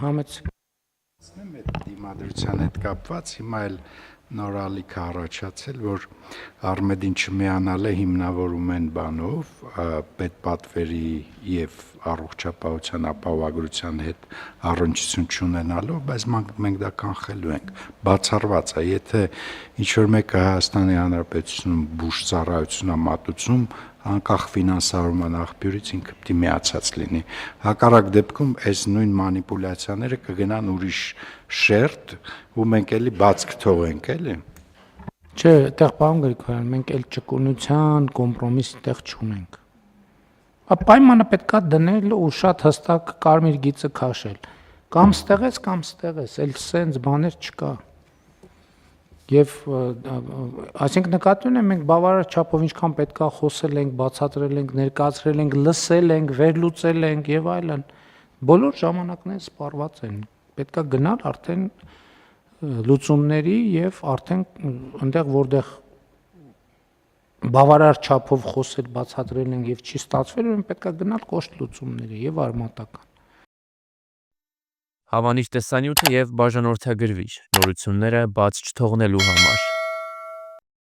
համեցեք։ Դիմադրության հետ կապված հիմա էլ նոր ալիք առաջացել, որ Արմեդին չմիանալ է հիմնավորում են բանով, պետպատվերի եւ առողջապահության ապահովագրության հետ առնչություն չունենալով, բայց մենք դա կանխելու ենք։ Բացառված է, եթե ինչ-որ մեկը Հայաստանի Հանրապետությունում բուժծառայություն մատուցում, անկախ ֆինանսավորման աղբյուրից ինքը պիտի միացած լինի։ Հակառակ դեպքում այս նույն մանիպուլյացիաները կգնան ուրիշ շերտ ու մենք էլի բաց կթողենք, էլի։ Չէ, այդտեղ պարոն Գրիգորյան, մենք էլ ճկունության կոմպրոմիսի տեղ չունենք։ Պայմանը պետքա դնել ու շատ հստակ կարմիր գիծը քաշել։ Կամ ստեղես, էլ սենց բաներ չկա։ Եվ այսինքն նկատի ունեմ մենք բավարար չափով ինչքան պետքա խոսել ենք, բացատրել ենք, ներկայացրել ենք, լսել ենք, վերլուծել ենք եւ այլն։ Բոլոր ժամանակները սպառված են։ Պետքա գնալ արդեն լուծումների եւ արդեն այնտեղ որտեղ բավարար չափով խոսել, բացատրել ենք եւ չի ստացվել, ուրեմն պետքա գնալ կոշտ լուծումների եւ արմատական։ Հավանիչ տեսանյութը եւ բաժանորդագրվիչ նորությունները բաց չթողնելու համար